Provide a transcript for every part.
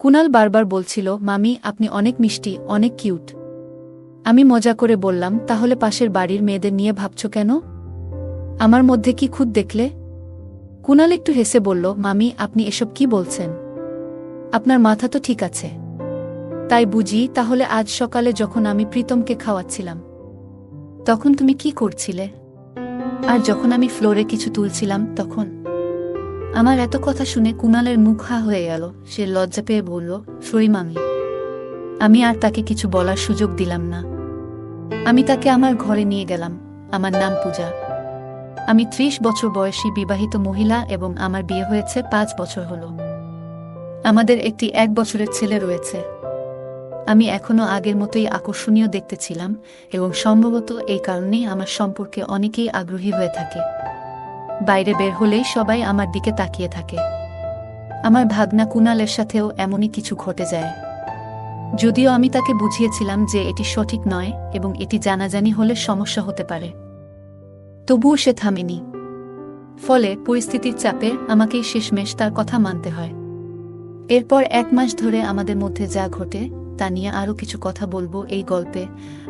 কুনাল বারবার বলছিল, মামি আপনি অনেক মিষ্টি, অনেক কিউট। আমি মজা করে বললাম, তাহলে পাশের বাড়ির মেয়েদের নিয়ে ভাবছ কেন? আমার মধ্যে কি খুদ দেখলে? কুনাল একটু হেসে বলল, মামি আপনি এসব কি বলছেন? আপনার মাথা তো ঠিক আছে। তাই বুঝি। তাহলে আজ সকালে যখন আমি প্রীতমকে খাওয়াচ্ছিলাম তখন তুমি কি করছিলে? আর যখন আমি ফ্লোরে কিছু তুলছিলাম তখন? আমার এত কথা শুনে কুনালের মুখ হা হয়ে গেল। সে লজ্জা পেয়ে বলল, সরি মামি। আমি আর তাকে কিছু বলার সুযোগ দিলাম না। আমি তাকে আমার ঘরে নিয়ে গেলাম। আমার নাম পূজা। আমি 30 বছর বয়সী বিবাহিত মহিলা এবং আমার বিয়ে হয়েছে 5 বছর হলো। আমাদের একটি 1 বছরের ছেলে রয়েছে। আমি এখনো আগের মতোই আকর্ষণীয় দেখতে ছিলাম এবং সম্ভবত এই কারণেই আমার সম্পর্কে অনেকেই আগ্রহী হয়ে থাকে। বাইরে বের হলেই সবাই আমার দিকে তাকিয়ে থাকে। আমার ভাগনা কুনালের সাথেও এমনই কিছু ঘটে যায়। যদিও আমি তাকে বুঝিয়েছিলাম যে এটি সঠিক নয় এবং এটি জানাজানি হলে সমস্যা হতে পারে, তবুও সে থামেনি। ফলে পরিস্থিতির চাপে আমাকেই শেষমেশ তার কথা মানতে হয়। এরপর 1 মাস ধরে আমাদের মধ্যে যা ঘটে তা নিয়ে আরও কিছু কথা বলবো এই গল্পে।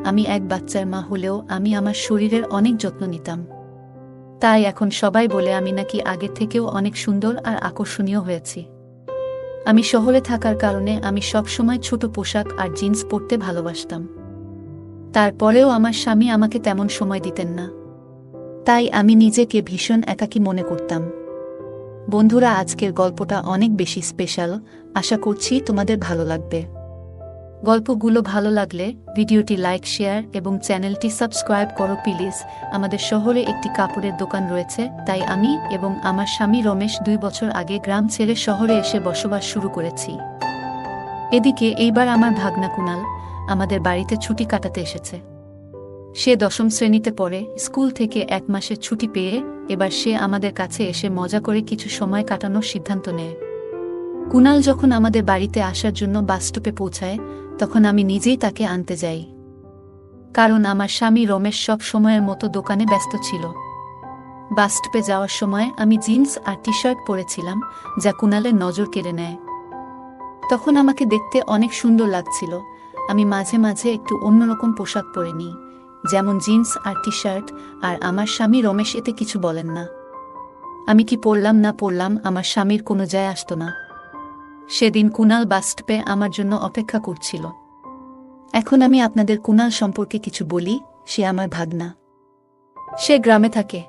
আমি এক বাচ্চার মা হলেও আমি আমার শরীরের অনেক যত্ন নিতাম। তাই এখন সবাই বলে আমি নাকি আগের থেকেও অনেক সুন্দর আর আকর্ষণীয় হয়েছি। আমি শহরে থাকার কারণে আমি সব সময় ছোট পোশাক আর জিন্স পরতে ভালোবাসতাম। তারপরেও আমার স্বামী আমাকে তেমন সময় দিতেন না। তাই আমি নিজেকে ভীষণ একাকী মনে করতাম। বন্ধুরা, আজকের গল্পটা অনেক বেশি স্পেশাল। আশা করছি তোমাদের ভালো লাগবে। গল্পগুলো ভালো লাগলে ভিডিওটি লাইক, শেয়ার এবং চ্যানেলটি সাবস্ক্রাইব করো প্লিজ। আমাদের শহরে একটি কাপড়ের দোকান রয়েছে, তাই আমি এবং আমার স্বামী রমেশ 2 বছর আগে গ্রাম ছেড়ে শহরে এসে বসবাস শুরু করেছি। এদিকে এইবার আমার ভাগনা কুনাল আমাদের বাড়িতে ছুটি কাটাতে এসেছে। সে 10ম শ্রেণীতে পড়ে। স্কুল থেকে 1 মাসের ছুটি পেয়ে এবার সে আমাদের কাছে এসে মজা করে কিছু সময় কাটানোর সিদ্ধান্ত নেয়। কুনাল যখন আমাদের বাড়িতে আসার জন্য বাসস্টপে পৌঁছায় তখন আমি নিজেই তাকে আনতে যাই, কারণ আমার স্বামী রমেশ সব সময়ের মতো দোকানে ব্যস্ত ছিল। বাসস্টপে যাওয়ার সময় আমি জিন্স আর টি শার্ট পরেছিলাম, যা কুনালের নজর কেড়ে নেয়। তখন আমাকে দেখতে অনেক সুন্দর লাগছিল। আমি মাঝে মাঝে একটু অন্যরকম পোশাক পরে নিই, যেমন জিন্স আর টি শার্ট, আর আমার স্বামী রমেশ এতে কিছু বলেন না। আমি কি পরলাম না পরলাম আমার স্বামীর কোনো যায় আসতো না। সেদিন কুনাল বাসস্টপে আমার জন্য অপেক্ষা করছিল। এখন আমি আপনাদের কুনাল সম্পর্কে কিছু বলি। সে আমার ভাগনা। সে গ্রামে থাকে।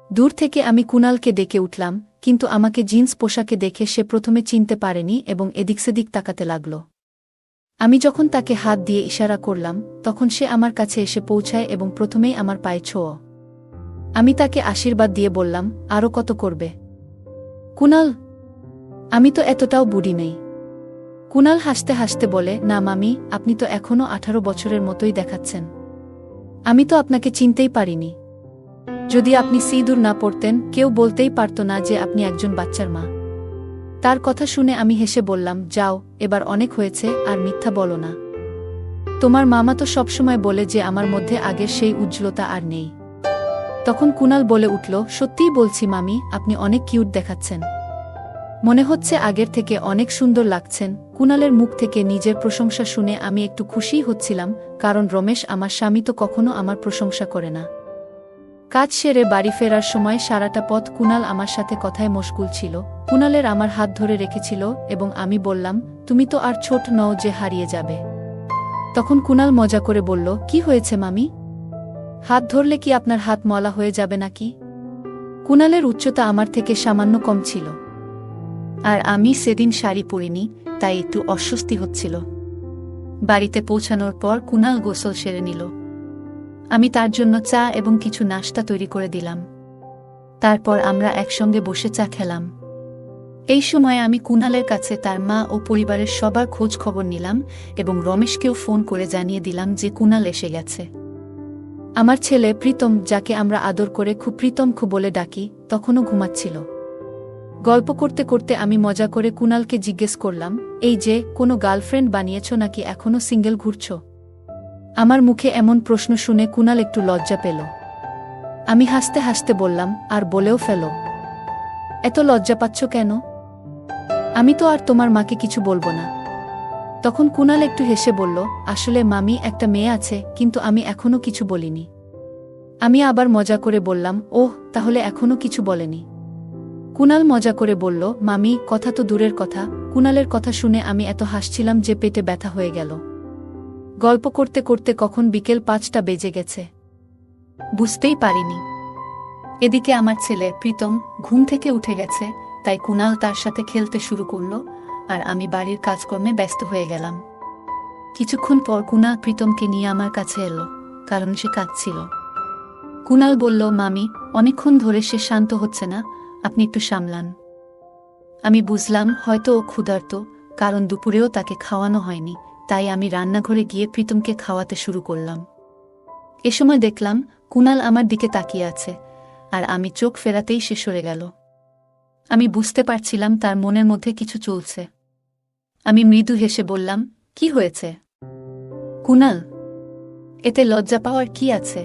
দূর থেকে আমি কুনালকে ডেকে উঠলাম, কিন্তু আমাকে জিন্স পোশাকে দেখে সে প্রথমে চিনতে পারেনি এবং এদিক সেদিক তাকাতে লাগল। আমি যখন তাকে হাত দিয়ে ইশারা করলাম তখন সে আমার কাছে এসে পৌঁছায় এবং প্রথমেই আমার পায়ে ছোঁয়। আমি তাকে আশীর্বাদ দিয়ে বললাম, আরও কত করবে কুনাল? আমি তো এতটাও বুড়ি নেই। কুনাল হাসতে হাসতে বলে, না মামি, আপনি তো এখনও 18 বছরের মতোই দেখাচ্ছেন। আমি তো আপনাকে চিনতেই পারিনি। যদি আপনি সিঁদুর না পরতেন কেউ বলতেই পারত না যে আপনি একজন বাচ্চার মা। তার কথা শুনে আমি হেসে বললাম, যাও, এবার অনেক হয়েছে, আর মিথ্যা বলো না। তোমার মামা তো সবসময় বলে যে আমার মধ্যে আগের সেই উজ্জ্বলতা আর নেই। তখন কুনাল বলে উঠল, সত্যিই বলছি মামি, আপনি অনেক কিউট দেখাচ্ছেন। মনে হচ্ছে আগের থেকে অনেক সুন্দর লাগছেন। কুনালের মুখ থেকে নিজের প্রশংসা শুনে আমি একটু খুশিই হচ্ছিলাম, কারণ রমেশ আমার স্বামী তো কখনো আমার প্রশংসা করে না। কাজ সেরে বাড়ি ফেরার সময় সারাটা পথ কুনাল আমার সাথে কথায় মশগুল ছিল। কুনালের আমার হাত ধরে রেখেছিল এবং আমি বললাম, তুমি তো আর ছোট নও যে হারিয়ে যাবে। তখন কুনাল মজা করে বলল, কি হয়েছে মামি? হাত ধরলে কি আপনার হাত ময়লা হয়ে যাবে নাকি? কুনালের উচ্চতা আমার থেকে সামান্য কম ছিল, আর আমি সেদিন শাড়ি পরিনি, তাই একটু অস্বস্তি হচ্ছিল। বাড়িতে পৌঁছানোর পর কুনাল গোসল সেরে নিল। আমি তার জন্য চা এবং কিছু নাশতা তৈরি করে দিলাম। তারপর আমরা একসঙ্গে বসে চা খেলাম। এই সময় আমি কুনালের কাছে তার মা ও পরিবারের সবার খোঁজ খবর নিলাম এবং রমেশকেও ফোন করে জানিয়ে দিলাম যে কুনাল এসে গেছে। আমার ছেলে প্রীতম, যাকে আমরা আদর করে খুব প্রীতম বলে ডাকি, তখনও ঘুমাচ্ছিল। গল্প করতে করতে আমি মজা করে কুনালকে জিজ্ঞেস করলাম, এই যে, কোনো গার্লফ্রেন্ড বানিয়েছ নাকি এখনও সিঙ্গেল ঘুরছ? আমার মুখে এমন প্রশ্ন শুনে কুনাল একটু লজ্জা পেল। আমি হাসতে হাসতে বললাম, আর বলেও ফেলো। এত লজ্জা পাচ্ছ কেন? আমি তো আর তোমার মাকে কিছু বলবো না। তখন কুণাল একটু হেসে বলল, আসলে মামি, একটা মেয়ে আছে, কিন্তু আমি এখনো কিছু বলিনি। আমি আবার মজা করে বললাম, ওহ, তাহলে এখনো কিছু বলেনি? কুণাল মজা করে বলল, মামি, কথা তো দূরের কথা। কুণালের কথা শুনে আমি এত হাসছিলাম যে পেটে ব্যথা হয়ে গেল। গল্প করতে করতে কখন বিকেল 5টা বেজে গেছে বুঝতেই পারিনি। এদিকে আমার ছেলে প্রীতম ঘুম থেকে উঠে গেছে, তাই কুণাল তার সাথে খেলতে শুরু করল, আর আমি বাড়ির কাজকর্মে ব্যস্ত হয়ে গেলাম। কিছুক্ষণ পর কুণাল প্রীতমকে নিয়ে আমার কাছে এলো, কারণ সে কাঁদছিল। কুণাল বলল, মামি, অনেকক্ষণ ধরে সে শান্ত হচ্ছে না, আপনি একটু সামলান। আমি বুঝলাম হয়তো ও ক্ষুধার্ত, কারণ দুপুরেও তাকে খাওয়ানো হয়নি, তাই আমি রান্নাঘরে গিয়ে প্রীতমকে খাওয়াতে শুরু করলাম। এ সময় দেখলাম কুণাল আমার দিকে তাকিয়ে আছে, আর আমি চোখ ফেরাতেই সে সরে গেল। আমি বুঝতে পারছিলাম তার মনের মধ্যে কিছু চলছে। আমি মৃদু হেসে বললাম, কি হয়েছে কুণাল? এতে লজ্জা পাওয়ার কি আছে?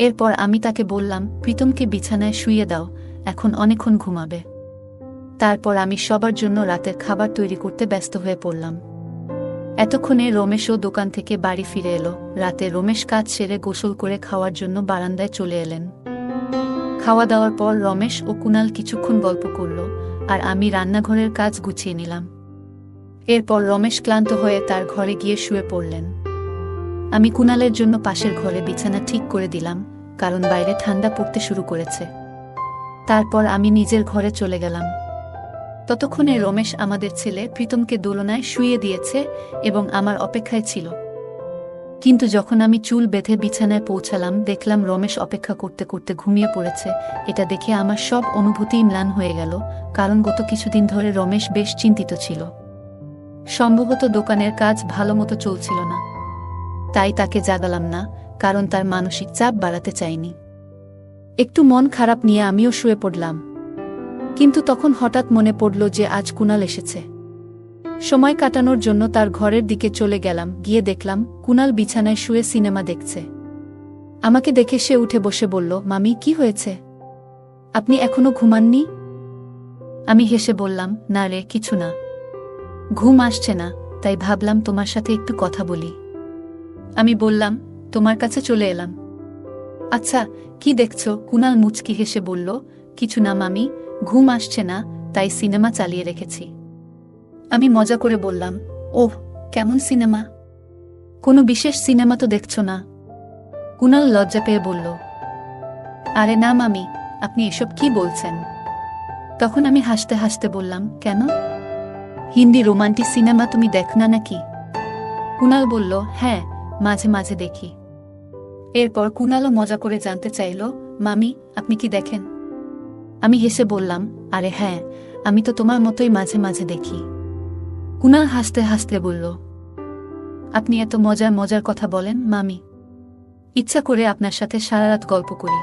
এরপর আমি তাকে বললাম, প্রীতমকে বিছানায় শুইয়ে দাও, এখন অনেকক্ষণ ঘুমাবে। তারপর আমি সবার জন্য রাতের খাবার তৈরি করতে ব্যস্ত হয়ে পড়লাম। এতক্ষণে রমেশও দোকান থেকে বাড়ি ফিরে এলো। রাতে রমেশ কাজ সেরে গোসল করে খাওয়ার জন্য বারান্দায় চলে এলেন। খাওয়া দাওয়ার পর রমেশ ও কুণাল কিছুক্ষণ গল্প করল, আর আমি রান্নাঘরের কাজ গুছিয়ে নিলাম। এরপর রমেশ ক্লান্ত হয়ে তার ঘরে গিয়ে শুয়ে পড়লেন। আমি কুণালের জন্য পাশের ঘরে বিছানা ঠিক করে দিলাম, কারণ বাইরে ঠান্ডা পড়তে শুরু করেছে। তারপর আমি নিজের ঘরে চলে গেলাম। ততক্ষণে রমেশ আমাদের ছেলে প্রীতমকে দোলনায় শুইয়ে দিয়েছে এবং আমার অপেক্ষায় ছিল। কিন্তু যখন আমি চুল বেঁধে বিছানায় পৌঁছালাম, দেখলাম রমেশ অপেক্ষা করতে করতে ঘুমিয়ে পড়েছে। এটা দেখে আমার সব অনুভূতি ম্লান হয়ে গেল, কারণ গত কিছুদিন ধরে রমেশ বেশ চিন্তিত ছিল। সম্ভবত দোকানের কাজ ভালোমতো চলছিল না। তাই তাকে জাগালাম না, কারণ তার মানসিক চাপ বাড়াতে চাইনি। একটু মন খারাপ নিয়ে আমিও শুয়ে পড়লাম। কিন্তু তখন হঠাৎ মনে পড়ল যে আজ কুণাল এসেছে। সময় কাটানোর জন্য তার ঘরের দিকে চলে গেলাম। গিয়ে দেখলাম কুণাল বিছানায় শুয়ে সিনেমা দেখছে। আমাকে দেখে সে উঠে বসে বলল, মামি, কি হয়েছে? আপনি এখনো ঘুমাননি? আমি হেসে বললাম, না রে, কিছু না। ঘুম আসছে না, তাই ভাবলাম তোমার সাথে একটু কথা বলি। আমি বললাম, তোমার কাছে চলে এলাম। আচ্ছা, কি দেখছো? কুণাল মুচকি হেসে বলল, কিছু না মামি, ঘুম আসছে না, তাই সিনেমা চালিয়ে রেখেছি। আমি মজা করে বললাম, ওহ, কেমন সিনেমা? কোনো বিশেষ সিনেমা তো দেখছো না? কুণাল লজ্জা পেয়ে বলল, আরে না মামি, আপনি এসব কি বলছেন? তখন আমি হাসতে হাসতে বললাম, কেন? হিন্দি রোমান্টিক সিনেমা তুমি দেখো না নাকি? কুণাল বলল, হ্যাঁ, মাঝে মাঝে দেখি। এরপর কুণালও মজা করে জানতে চাইল, মামি, আপনি কি দেখেন? আমি হেসে বললাম, আরে হ্যাঁ, আমি তো তোমার মতোই মাঝে মাঝে দেখি। কুণাল হাসতে হাসতে বলল, আপনি এত মজার মজার কথা বলেন মামি, ইচ্ছা করে আপনার সাথে সারা রাত গল্প করি।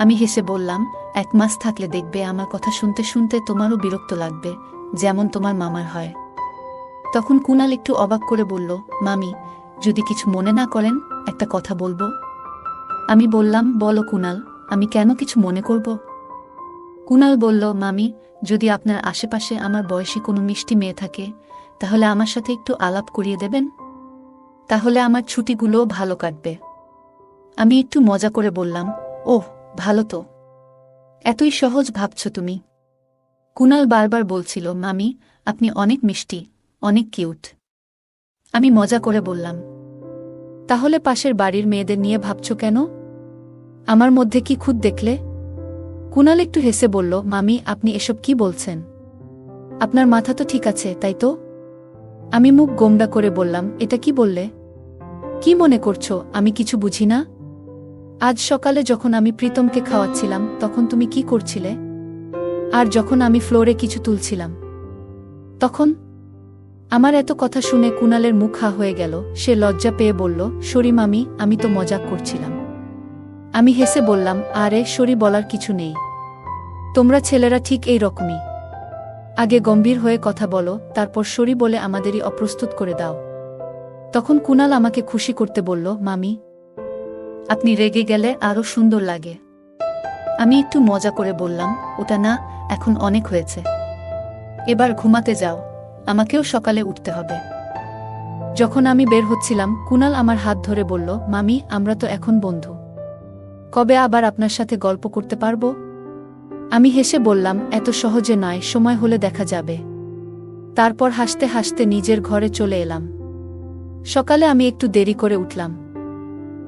আমি হেসে বললাম, 1 মাস থাকলে দেখবে আমার কথা শুনতে শুনতে তোমারও বিরক্ত লাগবে, যেমন তোমার মামার হয়। তখন কুণাল একটু অবাক করে বলল, মামি, যদি কিছু মনে না করেন, একটা কথা বলবো। আমি বললাম, বলো কুণাল, আমি কেন কিছু মনে করব? কুণাল বলল, মামি, যদি আপনার আশেপাশে আমার বয়সী কোনো মিষ্টি মেয়ে থাকে, তাহলে আমার সাথে একটু আলাপ করিয়ে দেবেন। তাহলে আমার ছুটিগুলোও ভালো কাটবে। আমি একটু মজা করে বললাম, ওহ, ভালো তো। এতই সহজ ভাবছ তুমি? কুণাল বারবার বলছিল, মামি, আপনি অনেক মিষ্টি, অনেক কিউট। আমি মজা করে বললাম, তাহলে পাশের বাড়ির মেয়েদের নিয়ে ভাবছ কেন? আমার মধ্যে কি খুদ দেখলে? কুণাল একটু হেসে বলল, মামি, আপনি এসব কি বলছেন? আপনার মাথা তো ঠিক আছে, তাই তো? আমি মুখ গোমড়া করে বললাম, এটা কি বললে? কি মনে করছো আমি কিছু বুঝি না? আজ সকালে যখন আমি প্রীতমকে খাওয়াচ্ছিলাম, তখন তুমি কি করছিলে? আর যখন আমি ফ্লোরে কিছু তুলছিলাম তখন? আমার এত কথা শুনে কুণালের মুখ হা হয়ে গেল। সে লজ্জা পেয়ে বলল, সরি মামি, আমি তো মজাক করছিলাম। আমি হেসে বললাম, আরে সরি বলার কিছু নেই। তোমরা ছেলেরা ঠিক এই রকমই। আগে গম্ভীর হয়ে কথা বলো, তারপর সরি বলে আমাদেরই অপ্রস্তুত করে দাও। তখন কুণাল আমাকে খুশি করতে বলল, মামি, আপনি রেগে গেলে আরো সুন্দর লাগে। আমি একটু মজা করে বললাম, ওটা না, এখন অনেক হয়েছে। এবার ঘুমাতে যাও, আমাকেও সকালে উঠতে হবে। যখন আমি বের হচ্ছিলাম কুনাল আমার হাত ধরে বলল, মামি আমরা তো এখন বন্ধু, কবে আবার আপনার সাথে গল্প করতে পারবো? আমি হেসে বললাম, এত সহজে নয়, সময় হলে দেখা যাবে। তারপর হাসতে হাসতে নিজের ঘরে চলে এলাম। সকালে আমি একটু দেরি করে উঠলাম।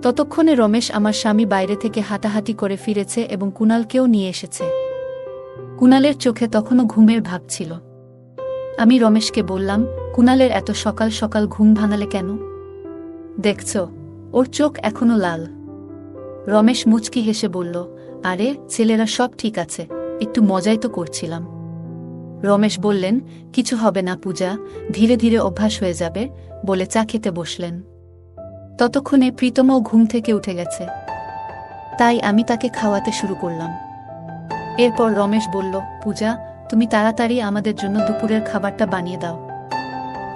ততক্ষণে রমেশ আমার স্বামী বাইরে থেকে হাঁটাহাঁটি করে ফিরেছে এবং কুনালকেও নিয়ে এসেছে। কুনালের চোখে তখনও ঘুমের ভাব ছিল। আমি রমেশকে বললাম, কুনালের এত সকাল সকাল ঘুম ভাঙালে কেন? দেখছ, ওর চোখ এখনো লাল। রমেশ মুচকি হেসে বলল, আরে ছেলেরা সব ঠিক আছে, একটু মজাই তো করছিলাম। রমেশ বললেন, কিছু হবে না পূজা, ধীরে ধীরে অভ্যাস হয়ে যাবে, বলে চা খেতে বসলেন। ততক্ষণে প্রীতমও ঘুম থেকে উঠে গেছে, তাই আমি তাকে খাওয়াতে শুরু করলাম। এরপর রমেশ বলল, পূজা তুমি তাড়াতাড়ি আমাদের জন্য দুপুরের খাবারটা বানিয়ে দাও।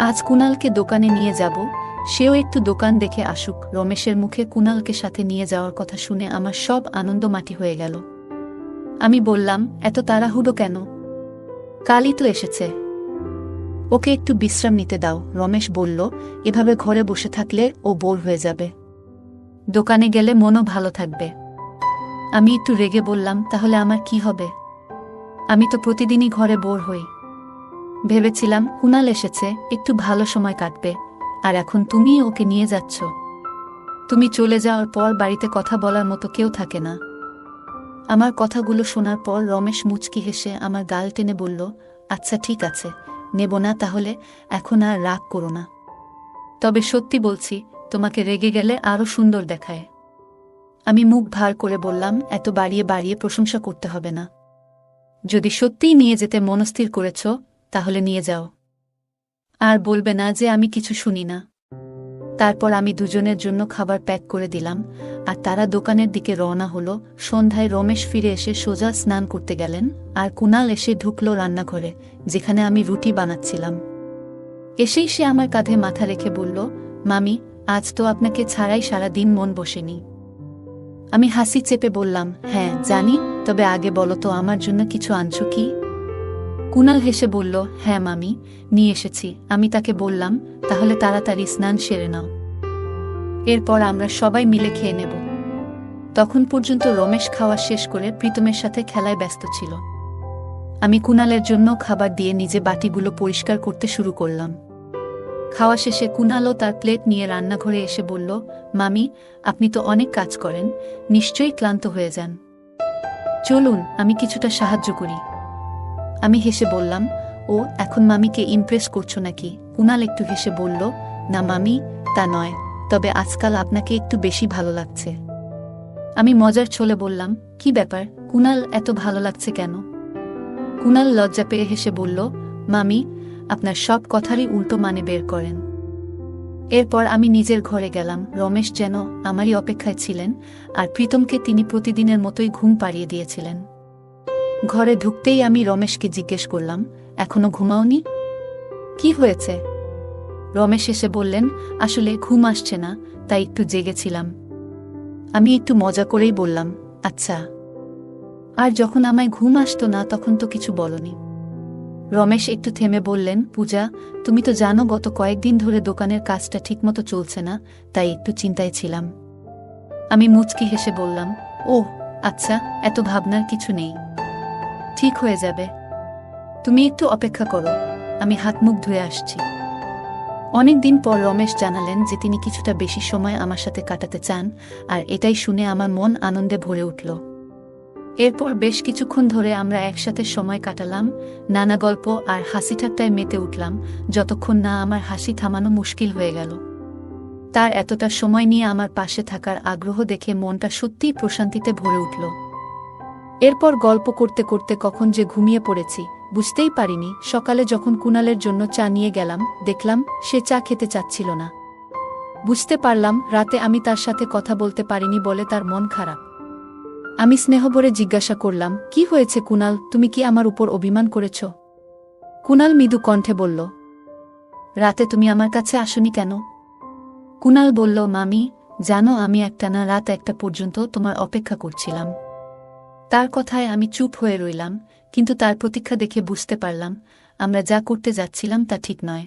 আজ কুনালকে দোকানে নিয়ে যাব, সেও একটু দোকান দেখে আসুক। রমেশের মুখে কুনালকে সাথে নিয়ে যাওয়ার কথা শুনে আমার সব আনন্দ মাটি হয়ে গেল। আমি বললাম, এত তাড়াহুড়ো কেন? কালই তো এসেছে, ওকে একটু বিশ্রাম নিতে দাও। রমেশ বলল, এভাবে ঘরে বসে থাকলে ও বোর হয়ে যাবে, দোকানে গেলে মনও ভালো থাকবে। আমি একটু রেগে বললাম, তাহলে আমার কি হবে? আমি তো প্রতিদিনই ঘরে বোর হই। ভেবেছিলাম কুনাল এসেছে, একটু ভালো সময় কাটবে, আর এখন তুমিই ওকে নিয়ে যাচ্ছ। তুমি চলে যাওয়ার পর বাড়িতে কথা বলার মতো কেউ থাকে না। আমার কথাগুলো শোনার পর রমেশ মুচকি হেসে আমার গাল টেনে বলল, আচ্ছা ঠিক আছে, নেব না তাহলে, এখন আর রাগ করো না। তবে সত্যি বলছি, তোমাকে রেগে গেলে আরও সুন্দর দেখায়। আমি মুখ ভার করে বললাম, এত বাড়িয়ে বাড়িয়ে প্রশংসা করতে হবে না। যদি সত্যিই নিয়ে যেতে মনস্থির করেছ, তাহলে নিয়ে যাও, আর বলবে না যে আমি কিছু শুনি না। তারপর আমি দুজনের জন্য খাবার প্যাক করে দিলাম, আর তারা দোকানের দিকে রওনা হলো। সন্ধ্যায় রমেশ ফিরে এসে সোজা স্নান করতে গেলেন, আর কুনাল এসে ঢুকল রান্নাঘরে, যেখানে আমি রুটি বানাচ্ছিলাম। এসেই সে আমার কাঁধে মাথা রেখে বলল, মামি আজ তো আপনাকে ছাড়াই সারা দিন মন বসেনি। আমি হাসি চেপে বললাম, হ্যাঁ জানি, তবে আগে বলো তো আমার জন্য কিছু আনছো কি? কুনাল হেসে বলল, হ্যাঁ মামি, নিয়ে এসেছি। আমি তাকে বললাম, তাহলে তাড়াতাড়ি স্নান সেরে নাও, এরপর আমরা সবাই মিলে খেয়ে নেব। তখন পর্যন্ত রমেশ খাওয়া শেষ করে প্রীতমের সাথে খেলায় ব্যস্ত ছিল। আমি কুনালের জন্য খাবার দিয়ে নিজে বাটিগুলো পরিষ্কার করতে শুরু করলাম। খাওয়া শেষে কুনালও তার প্লেট নিয়ে রান্নাঘরে এসে বলল, মামি আপনি তো অনেক কাজ করেন, নিশ্চয়ই ক্লান্ত হয়ে যান, চলুন আমি কিছুটা সাহায্য করি। আমি হেসে বললাম, ও এখন মামিকে ইমপ্রেস করছো নাকি? কুনাল একটু হেসে বলল, না মামি, তা নয়, তবে আজকাল আপনাকে একটু বেশি ভালো লাগছে। আমি মজার ছলে বললাম, কি ব্যাপার কুনাল, এত ভালো লাগছে কেন? কুনাল লজ্জা পেয়ে হেসে বলল, মামি আপনার সব কথারই উল্টো মানে বের করেন। এরপর আমি নিজের ঘরে গেলাম। রমেশ যেন আমারই অপেক্ষায় ছিলেন, আর প্রীতমকে তিনি প্রতিদিনের মতোই ঘুম পাড়িয়ে দিয়েছিলেন। ঘরে ঢুকতেই আমি রমেশকে জিজ্ঞেস করলাম, এখনো ঘুমাওনি? কি হয়েছে? রমেশ এসে বললেন, আসলে ঘুম আসছে না, তাই একটু জেগেছিলাম। আমি একটু মজা করেই বললাম, আচ্ছা, আর যখন আমায় ঘুম আসতো না তখন তো কিছু বলনি। রমেশ একটু থেমে বললেন, পূজা তুমি তো জানো গত কয়েকদিন ধরে দোকানের কাজটা ঠিকমতো চলছে না, তাই একটু চিন্তায় ছিলাম। আমি মুচকি হেসে বললাম, ওহ আচ্ছা, এত ভাবনার কিছু নেই, ঠিক হয়ে যাবে, তুমি একটু অপেক্ষা করো, আমি হাত মুখ ধুয়ে আসছি। অনেকদিন পর রমেশ জানালেন যে তিনি কিছুটা বেশি সময় আমার সাথে কাটাতে চান, আর এটাই শুনে আমার মন আনন্দে ভরে উঠল। এরপর বেশ কিছুক্ষণ ধরে আমরা একসাথে সময় কাটালাম, নানা গল্প আর হাসি ঠাট্টায় মেতে উঠলাম, যতক্ষণ না আমার হাসি থামানো মুশকিল হয়ে গেল। তার এতটা সময় নিয়ে আমার পাশে থাকার আগ্রহ দেখে মনটা সত্যিই প্রশান্তিতে ভরে উঠল। এরপর গল্প করতে করতে কখন যে ঘুমিয়ে পড়েছি বুঝতেই পারিনি। সকালে যখন কুনালের জন্য চা নিয়ে গেলাম, দেখলাম সে চা খেতে চাচ্ছিল না। বুঝতে পারলাম রাতে আমি তার সাথে কথা বলতে পারিনি বলে তার মন খারাপ। আমি স্নেহভরে জিজ্ঞাসা করলাম, কি হয়েছে কুনাল, তুমি কি আমার উপর অভিমান করেছ? কুনাল মৃদু কণ্ঠে বলল, রাতে তুমি আমার কাছে আসনি কেন? কুনাল বলল, মামি জানো আমি একটানা রাত 1টা পর্যন্ত তোমার অপেক্ষা করছিলাম। তার কথায় আমি চুপ হয়ে রইলাম, কিন্তু তার প্রতীক্ষা দেখে বুঝতে পারলাম আমরা যা করতে যাচ্ছিলাম তা ঠিক নয়।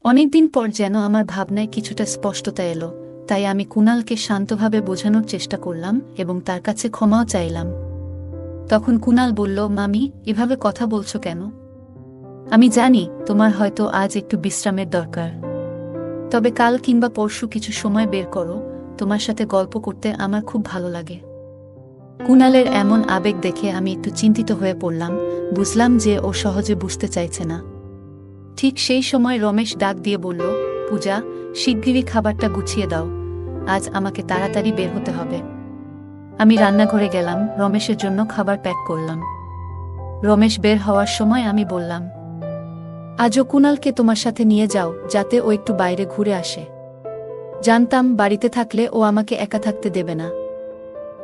অনেকদিন পর যেন আমার ভাবনায় কিছুটা স্পষ্টতা এলো, তাই আমি কুণালকে শান্তভাবে বোঝানোর চেষ্টা করলাম এবং তার কাছে ক্ষমাও চাইলাম। তখন কুণাল বলল, মামি, এভাবে কথা বলছো কেন? আমি জানি তোমার হয়তো আজ একটু বিশ্রামের দরকার, তবে কাল কিংবা পরশু কিছু সময় বের করো, তোমার সাথে গল্প করতে আমার খুব ভালো লাগে। কুণালের এমন আবেগ দেখে আমি একটু চিন্তিত হয়ে পড়লাম, বুঝলাম যে ও সহজে বুঝতে চাইছে না। ঠিক সেই সময় রমেশ ডাক দিয়ে বলল, পূজা, শিগগিরই খাবারটা গুছিয়ে দাও, আজ আমাকে তাড়াতাড়ি বের হতে হবে। আমি রান্নাঘরে গেলাম, রমেশের জন্য খাবার প্যাক করলাম। রমেশ বের হওয়ার সময় আমি বললাম, আজও কুণালকে তোমার সাথে নিয়ে যাও, যাতে ও একটু বাইরে ঘুরে আসে। জানতাম বাড়িতে থাকলে ও আমাকে একা থাকতে দেবে না।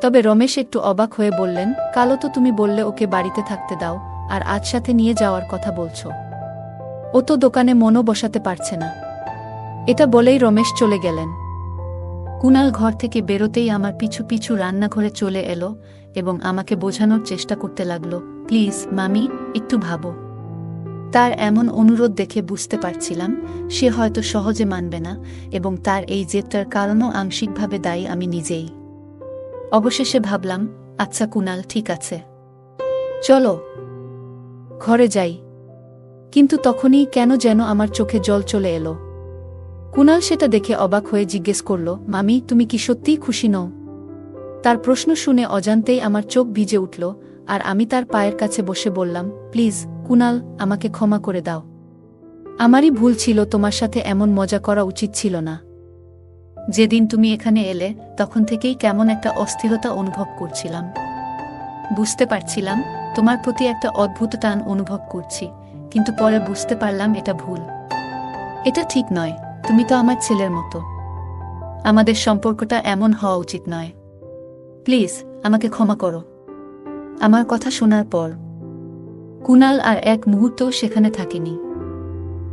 তবে রমেশ একটু অবাক হয়ে বললেন, কালও তো তুমি বললে ওকে বাড়িতে থাকতে দাও, আর আজ সাথে নিয়ে যাওয়ার কথা বলছো। ও তো দোকানে মনও বসাতে পারছে না। এটা বলেই রমেশ চলে গেলেন। কুণাল ঘর থেকে বেরোতেই আমার পিছু পিছু রান্নাঘরে চলে এলো এবং আমাকে বোঝানোর চেষ্টা করতে লাগলো, প্লিজ মামি, একটু ভাবো। তার এমন অনুরোধ দেখে বুঝতে পারছিলাম সে হয়তো সহজে মানবে না, এবং তার এই জেদটার কারণও আংশিকভাবে দায়ী আমি নিজেই। অবশেষে ভাবলাম, আচ্ছা কুণাল, ঠিক আছে, চলো ঘরে যাই। কিন্তু তখনই কেন যেন আমার চোখে জল চলে এলো। কুণাল সেটা দেখে অবাক হয়ে জিজ্ঞেস করল, মামি, তুমি কি সত্যিই খুশি নও? তার প্রশ্ন শুনে অজান্তেই আমার চোখ ভিজে উঠল, আর আমি তার পায়ের কাছে বসে বললাম, প্লিজ কুণাল, আমাকে ক্ষমা করে দাও। আমারই ভুল ছিল, তোমার সাথে এমন মজা করা উচিত ছিল না। যেদিন তুমি এখানে এলে তখন থেকেই কেমন একটা অস্থিরতা অনুভব করছিলাম। বুঝতে পারছিলাম তোমার প্রতি একটা অদ্ভুত টান অনুভব করছি, কিন্তু পরে বুঝতে পারলাম এটা ভুল। এটা ঠিক নয়, তুমি তো আমার ছেলের মতো। আমাদের সম্পর্কটা এমন হওয়া উচিত নয়। প্লিজ আমাকে ক্ষমা করো। আমার কথা শোনার পর কুণাল আর এক মুহূর্তও সেখানে থাকেনি।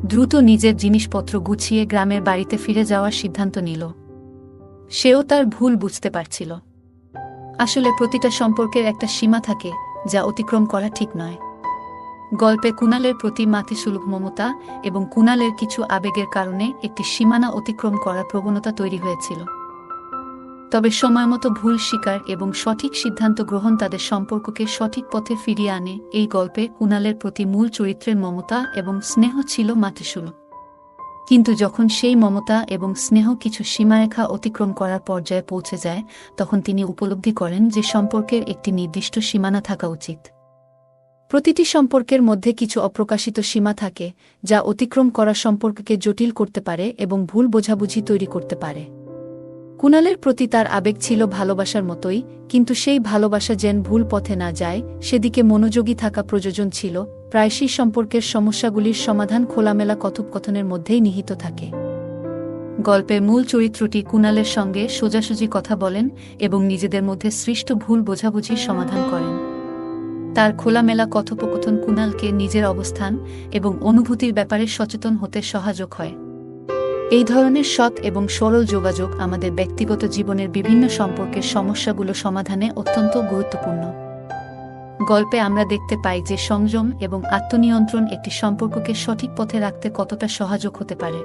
দ্রুত নিজের জিনিসপত্র গুছিয়ে গ্রামের বাড়িতে ফিরে যাওয়ার সিদ্ধান্ত নিল। সেও তার ভুল বুঝতে পারছিল। আসলে প্রতিটা সম্পর্কের একটা সীমা থাকে, যা অতিক্রম করা ঠিক নয়। গল্পে কুণালের প্রতি মাতৃসুলভ মমতা এবং কুণালের কিছু আবেগের কারণে একটি সীমানা অতিক্রম করার প্রবণতা তৈরি হয়েছিল। তবে সময়মতো ভুল স্বীকার এবং সঠিক সিদ্ধান্ত গ্রহণ তাদের সম্পর্ককে সঠিক পথে ফিরিয়ে আনে। এই গল্পে কুণালের প্রতি মূল চরিত্রের মমতা এবং স্নেহ ছিল মাতৃসুলভ, কিন্তু যখন সেই মমতা এবং স্নেহ কিছু সীমারেখা অতিক্রম করার পর্যায়ে পৌঁছে যায়, তখন তিনি উপলব্ধি করেন যে সম্পর্কের একটি নির্দিষ্ট সীমানা থাকা উচিত। প্রতিটি সম্পর্কের মধ্যে কিছু অপ্রকাশিত সীমা থাকে, যা অতিক্রম করা সম্পর্ককে জটিল করতে পারে এবং ভুল বোঝাবুঝি তৈরি করতে পারে। কুণালের প্রতি তার আবেগ ছিল ভালোবাসার মতোই, কিন্তু সেই ভালোবাসা যেন ভুল পথে না যায় সেদিকে মনোযোগী থাকা প্রয়োজন ছিল। প্রায়শই সম্পর্কের সমস্যাগুলির সমাধান খোলামেলা কথোপকথনের মধ্যেই নিহিত থাকে। গল্পের মূল চরিত্রটি কুণালের সঙ্গে সোজাসুজি কথা বলেন এবং নিজেদের মধ্যে সৃষ্ট ভুল বোঝাবুঝির সমাধান করেন। তার খোলামেলা কথোপকথন কুণালকে নিজের অবস্থান এবং অনুভূতির ব্যাপারে সচেতন হতে সহায়ক হয়। এই ধরনের সৎ এবং সরল যোগাযোগ আমাদের ব্যক্তিগত জীবনের বিভিন্ন সম্পর্কের সমস্যাগুলো সমাধানে অত্যন্ত গুরুত্বপূর্ণ। গল্পে আমরা দেখতে পাই যে সংযম এবং আত্মনিয়ন্ত্রণ একটি সম্পর্ককে সঠিক পথে রাখতে কতটা সহায়ক হতে পারে।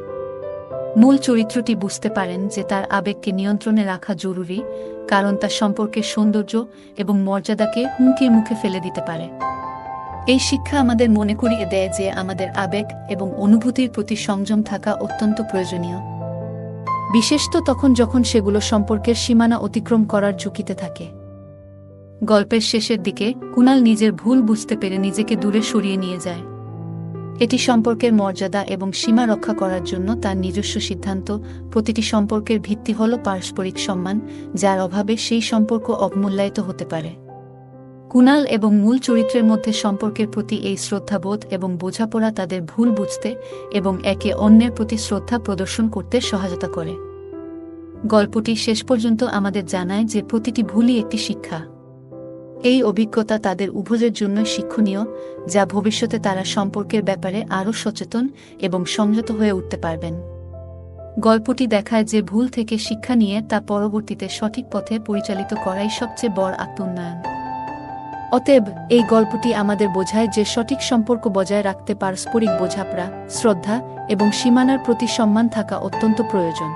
মূল চরিত্রটি বুঝতে পারেন যে তার আবেগকে নিয়ন্ত্রণে রাখা জরুরি, কারণ তা সম্পর্কের সৌন্দর্য এবং মর্যাদাকে হুমকির মুখে ফেলে দিতে পারে। এই শিক্ষা আমাদের মনে করিয়ে দেয় যে আমাদের আবেগ এবং অনুভূতির প্রতি সংযম থাকা অত্যন্ত প্রয়োজনীয়, বিশেষত তখন যখন সেগুলো সম্পর্কের সীমানা অতিক্রম করার ঝুঁকিতে থাকে। গল্পের শেষের দিকে কুণাল নিজের ভুল বুঝতে পেরে নিজেকে দূরে সরিয়ে নিয়ে যায়। এটি সম্পর্কের মর্যাদা এবং সীমা রক্ষা করার জন্য তার নিজস্ব সিদ্ধান্ত। প্রতিটি সম্পর্কের ভিত্তি হল পারস্পরিক সম্মান, যার অভাবে সেই সম্পর্ক অবমূল্যায়িত হতে পারে। কুণাল এবং মূল চরিত্রের মধ্যে সম্পর্কের প্রতি এই শ্রদ্ধাবোধ এবং বোঝাপড়া তাদের ভুল বুঝতে এবং একে অন্যের প্রতি শ্রদ্ধা প্রদর্শন করতে সহায়তা করে। গল্পটি শেষ পর্যন্ত আমাদের জানায় যে প্রতিটি ভুলই একটি শিক্ষা। এই অভিজ্ঞতা তাদের উভয়ের জন্য শিক্ষণীয়, যা ভবিষ্যতে তারা সম্পর্কের ব্যাপারে আরও সচেতন এবং সংযত হয়ে উঠতে পারবেন। গল্পটি দেখায় যে ভুল থেকে শিক্ষা নিয়ে তা পরবর্তীতে সঠিক পথে পরিচালিত করাই সবচেয়ে বড় আত্মোন্নয়ন। অতএব এই গল্পটি আমাদের বোঝায় যে সঠিক সম্পর্ক বজায় রাখতে পারস্পরিক বোঝাপড়া, শ্রদ্ধা এবং সীমানার প্রতি সম্মান থাকা অত্যন্ত প্রয়োজন।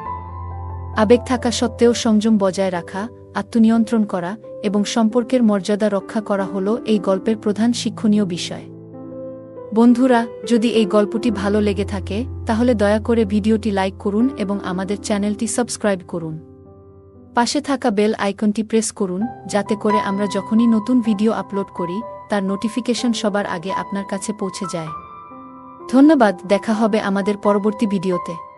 আবেগ থাকা সত্ত্বেও সংযম বজায় রাখা, আত্মনিয়ন্ত্রণ করা এবং সম্পর্কের মর্যাদা রক্ষা করা হল এই গল্পের প্রধান শিক্ষণীয় বিষয়। বন্ধুরা, যদি এই গল্পটি ভালো লেগে থাকে তাহলে দয়া করে ভিডিওটি লাইক করুন এবং আমাদের চ্যানেলটি সাবস্ক্রাইব করুন। পাশে থাকা বেল আইকনটি প্রেস করুন যাতে করে আমরা যখনই নতুন ভিডিও আপলোড করি তার নোটিফিকেশন সবার আগে আপনার কাছে পৌঁছে যায়। ধন্যবাদ, দেখা হবে আমাদের পরবর্তী ভিডিওতে।